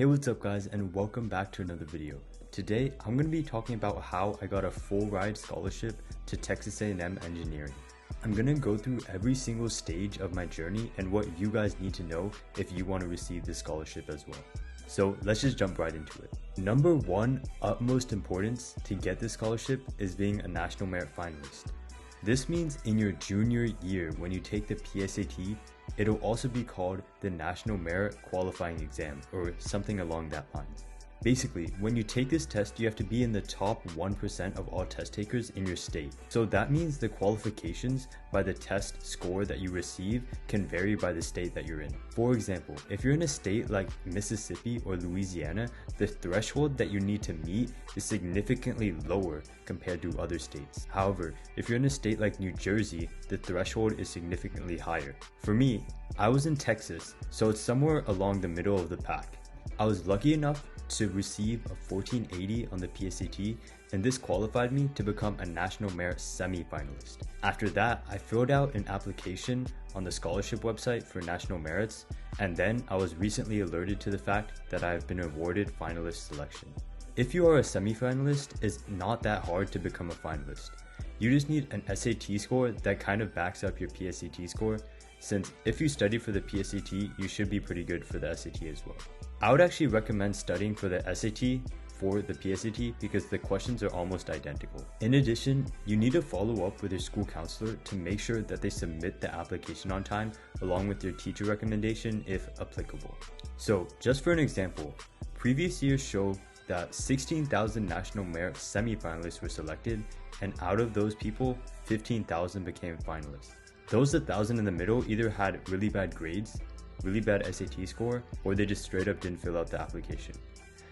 Hey, what's up guys, and welcome back to another video. Today I'm going to be talking about how I got a full ride scholarship to Texas A&M Engineering. I'm going to go through every single stage of my journey and what you guys need to know if you want to receive this scholarship as well. So let's just jump right into it. Number one, utmost importance to get this scholarship is being a National Merit Finalist. This means in your junior year when you take the PSAT, it'll also be called the National Merit Qualifying Exam or something along that lines. Basically, when you take this test, you have to be in the top 1% of all test takers in your state. So that means the qualifications by the test score that you receive can vary by the state that you're in. For example, if you're in a state like Mississippi or Louisiana, the threshold that you need to meet is significantly lower compared to other states. However, if you're in a state like New Jersey, the threshold is significantly higher. For me, I was in Texas, so it's somewhere along the middle of the pack. I was lucky enough to receive a 1480 on the PSAT, and this qualified me to become a National Merit semi-finalist. After that, I filled out an application on the scholarship website for National Merits, and then I was recently alerted to the fact that I have been awarded finalist selection. If you are a semi-finalist, it's not that hard to become a finalist. You just need an SAT score that kind of backs up your PSAT score, since if you study for the PSAT, you should be pretty good for the SAT as well. I would actually recommend studying for the SAT for the PSAT because the questions are almost identical. In addition, you need to follow up with your school counselor to make sure that they submit the application on time along with your teacher recommendation if applicable. So just for an example, previous years show that 16,000 National Merit semi-finalists were selected, and out of those people, 15,000 became finalists. Those 1,000 in the middle either had really bad grades, really bad SAT score, or they just straight up didn't fill out the application.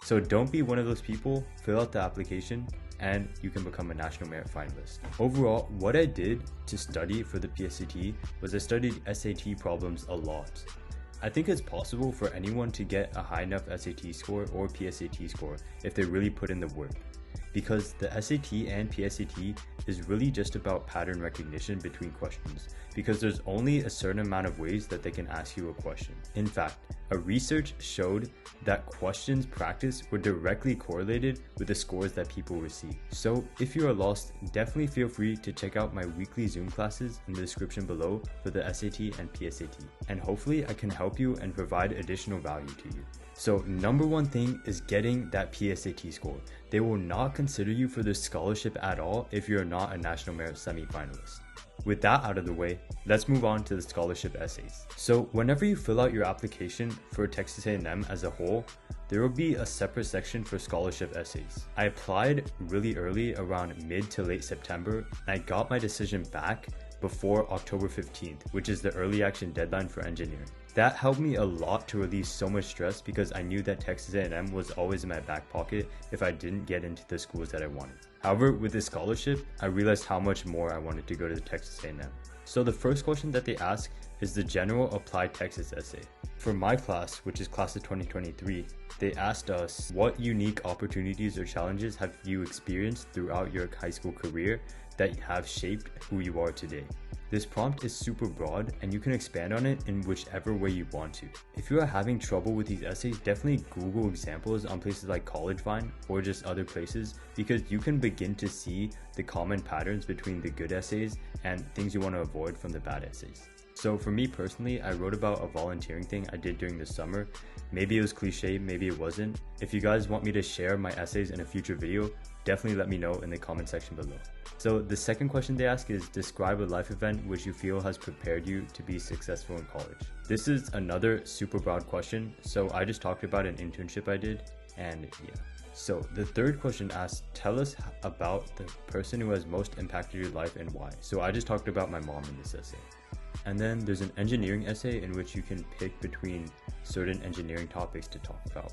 So don't be one of those people, fill out the application, and you can become a National Merit finalist. Overall, what I did to study for the PSAT was I studied SAT problems a lot. I think it's possible for anyone to get a high enough SAT score or PSAT score if they really put in the work, because the SAT and PSAT is really just about pattern recognition between questions, because there's only a certain amount of ways that they can ask you a question. In fact, a research showed that questions practiced were directly correlated with the scores that people receive. So if you are lost, definitely feel free to check out my weekly Zoom classes in the description below for the SAT and PSAT, and hopefully I can help you and provide additional value to you. So number one thing is getting that PSAT score. They will not consider you for this scholarship at all if you're not a National Merit semi-finalist. With that out of the way, let's move on to the scholarship essays. So whenever you fill out your application for Texas A&M as a whole, there will be a separate section for scholarship essays. I applied really early, around mid to late September, and I got my decision back before October 15th, which is the early action deadline for engineering. That helped me a lot to relieve so much stress because I knew that Texas A&M was always in my back pocket if I didn't get into the schools that I wanted. However, with this scholarship, I realized how much more I wanted to go to the Texas A&M. So the first question that they ask is the general applied Texas essay. For my class, which is class of 2023, they asked us, what unique opportunities or challenges have you experienced throughout your high school career that have shaped who you are today? This prompt is super broad and you can expand on it in whichever way you want to. If you are having trouble with these essays, definitely Google examples on places like CollegeVine or just other places, because you can begin to see the common patterns between the good essays and things you want to avoid from the bad essays. So for me personally, I wrote about a volunteering thing I did during the summer. Maybe it was cliche, maybe it wasn't. If you guys want me to share my essays in a future video, definitely let me know in the comment section below. So the second question they ask is, describe a life event which you feel has prepared you to be successful in college. This is another super broad question, so I just talked about an internship I did, and yeah. So the third question asks, tell us about the person who has most impacted your life and why. So I just talked about my mom in this essay. And then there's an engineering essay in which you can pick between certain engineering topics to talk about.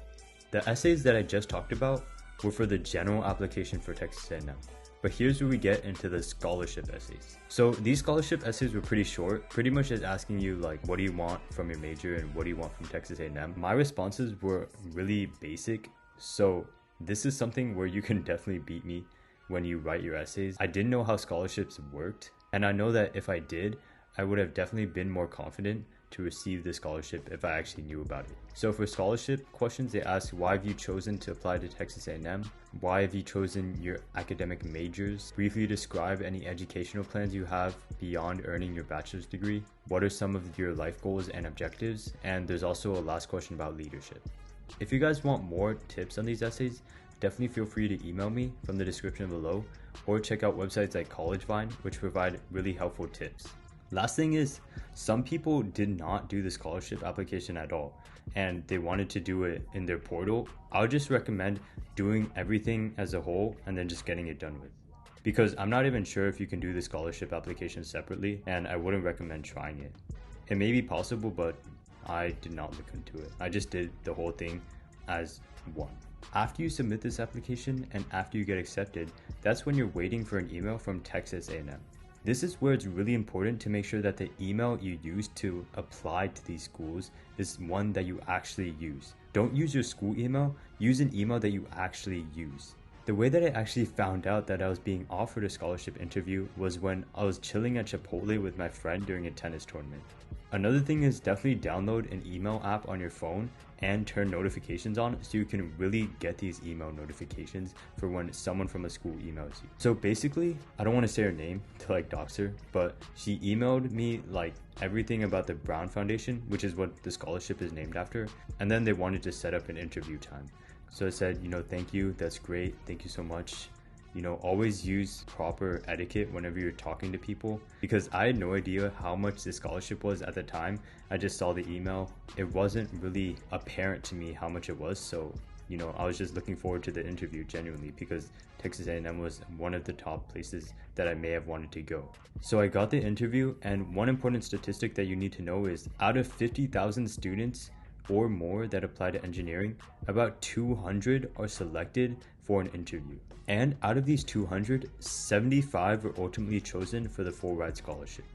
The essays that I just talked about were for the general application for Texas A&M. But here's where we get into the scholarship essays. So these scholarship essays were pretty short, pretty much just asking you like, what do you want from your major and what do you want from Texas A&M? My responses were really basic, so this is something where you can definitely beat me when you write your essays. I didn't know how scholarships worked, and I know that if I did, I would have definitely been more confident to receive the scholarship if I actually knew about it. So for scholarship questions, they ask, why have you chosen to apply to Texas A&M? Why have you chosen your academic majors? Briefly describe any educational plans you have beyond earning your bachelor's degree. What are some of your life goals and objectives? And there's also a last question about leadership. If you guys want more tips on these essays, definitely feel free to email me from the description below, or check out websites like CollegeVine, which provide really helpful tips. Last thing is, some people did not do the scholarship application at all, and they wanted to do it in their portal. I would just recommend doing everything as a whole and then just getting it done with. Because I'm not even sure if you can do the scholarship application separately, and I wouldn't recommend trying it. It may be possible, but I did not look into it. I just did the whole thing as one. After you submit this application and after you get accepted, that's when you're waiting for an email from Texas A&M. This is where it's really important to make sure that the email you use to apply to these schools is one that you actually use. Don't use your school email, use an email that you actually use. The way that I actually found out that I was being offered a scholarship interview was when I was chilling at Chipotle with my friend during a tennis tournament. Another thing is definitely download an email app on your phone and turn notifications on so you can really get these email notifications for when someone from a school emails you. So basically, I don't want to say her name to like dox her, but she emailed me like everything about the Brown Foundation, which is what the scholarship is named after, and then they wanted to set up an interview time. So I said, thank you, that's great, thank you so much. Always use proper etiquette whenever you're talking to people, because I had no idea how much the scholarship was at the time. I just saw the email. It wasn't really apparent to me how much it was, so I was just looking forward to the interview genuinely, because Texas A&M was one of the top places that I may have wanted to go. So I got the interview, and one important statistic that you need to know is out of 50,000 students or more that apply to engineering, about 200 are selected for an interview. And out of these 200, 75 were ultimately chosen for the full ride scholarship.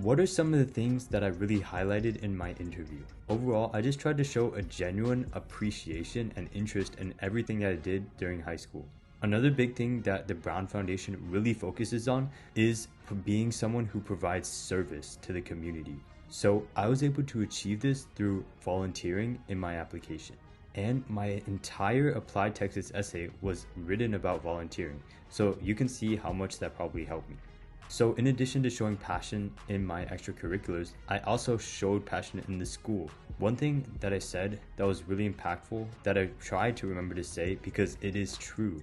What are some of the things that I really highlighted in my interview? Overall, I just tried to show a genuine appreciation and interest in everything that I did during high school. Another big thing that the Brown Foundation really focuses on is being someone who provides service to the community. So I was able to achieve this through volunteering in my application. And my entire Applied Texas essay was written about volunteering. So you can see how much that probably helped me. So in addition to showing passion in my extracurriculars, I also showed passion in the school. One thing that I said that was really impactful that I tried to remember to say, because it is true,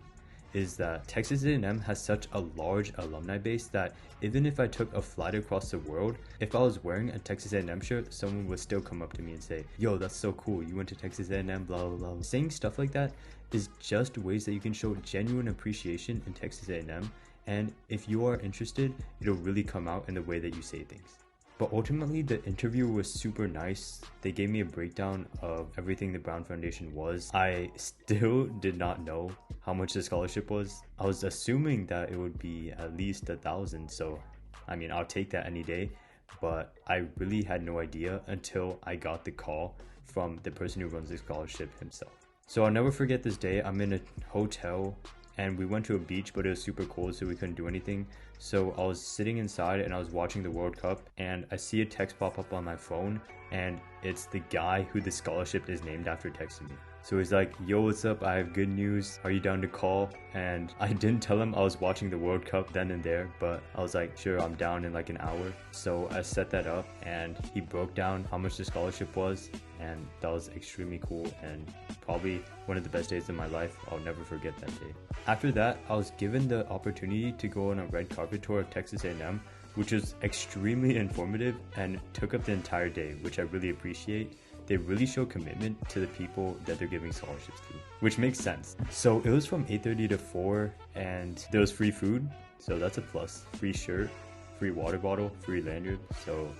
is that Texas A&M has such a large alumni base that even if I took a flight across the world, if I was wearing a Texas A&M shirt, someone would still come up to me and say, yo, that's so cool, you went to Texas A&M, blah, blah, blah. Saying stuff like that is just ways that you can show genuine appreciation in Texas A&M, and if you are interested, it'll really come out in the way that you say things. But ultimately, the interview was super nice. They gave me a breakdown of everything the Brown Foundation was. I still did not know how much the scholarship was. I was assuming that it would be at least 1,000. So, I'll take that any day. But I really had no idea until I got the call from the person who runs the scholarship himself. So I'll never forget this day. I'm in a hotel and we went to a beach, but it was super cold, so we couldn't do anything. So I was sitting inside and I was watching the World Cup, and I see a text pop up on my phone, and it's the guy who the scholarship is named after texting me. So he's like, yo, what's up? I have good news. Are you down to call? And I didn't tell him I was watching the World Cup then and there, but I was like, sure, I'm down in like an hour. So I set that up and he broke down how much the scholarship was, and that was extremely cool and probably one of the best days of my life. I'll never forget that day. After that, I was given the opportunity to go on a red carpet tour of Texas A&M, which was extremely informative and took up the entire day, which I really appreciate. They really show commitment to the people that they're giving scholarships to, which makes sense. So it was from 8:30 to 4, and there was free food, so that's a plus. Free shirt, free water bottle, free lanyard, so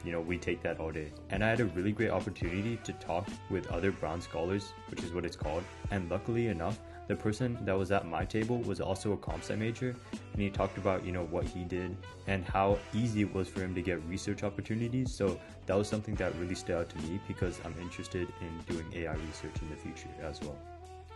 we take that all day. And I had a really great opportunity to talk with other Brown scholars, which is what it's called. And luckily enough, the person that was at my table was also a comp sci major, and he talked about what he did and how easy it was for him to get research opportunities. So that was something that really stood out to me, because I'm interested in doing AI research in the future as well.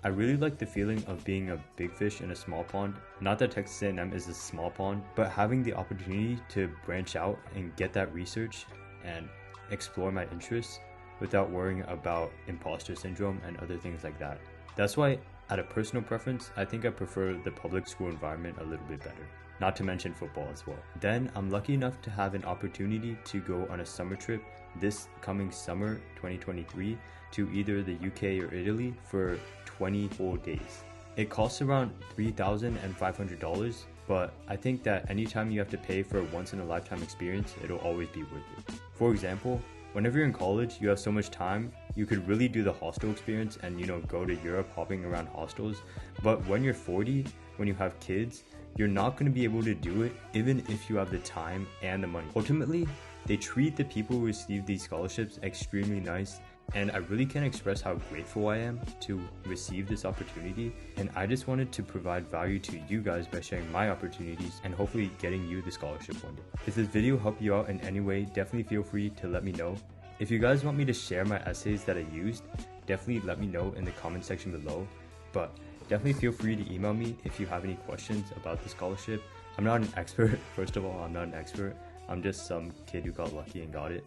I really like the feeling of being a big fish in a small pond. Not that Texas A&M is a small pond, but having the opportunity to branch out and get that research, and explore my interests without worrying about imposter syndrome and other things like that. That's why, out of personal preference, I think I prefer the public school environment a little bit better. Not to mention football as well. Then I'm lucky enough to have an opportunity to go on a summer trip this coming summer 2023 to either the UK or Italy for 20 whole days. It costs around $3,500, but I think that anytime you have to pay for a once in a lifetime experience, it'll always be worth it. For example, whenever you're in college, you have so much time, you could really do the hostel experience and go to Europe hopping around hostels. But when you're 40, when you have kids, you're not going to be able to do it even if you have the time and the money. Ultimately, they treat the people who receive these scholarships extremely nice, and I really can't express how grateful I am to receive this opportunity. And I just wanted to provide value to you guys by sharing my opportunities and hopefully getting you the scholarship one day. If this video helped you out in any way, definitely feel free to let me know. If you guys want me to share my essays that I used, definitely let me know in the comment section below. But definitely feel free to email me if you have any questions about the scholarship. I'm not an expert. First of all, I'm not an expert. I'm just some kid who got lucky and got it.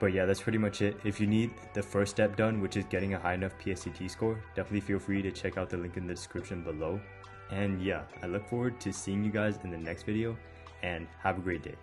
But yeah, that's pretty much it. If you need the first step done, which is getting a high enough PSAT score, definitely feel free to check out the link in the description below. And yeah, I look forward to seeing you guys in the next video, and have a great day.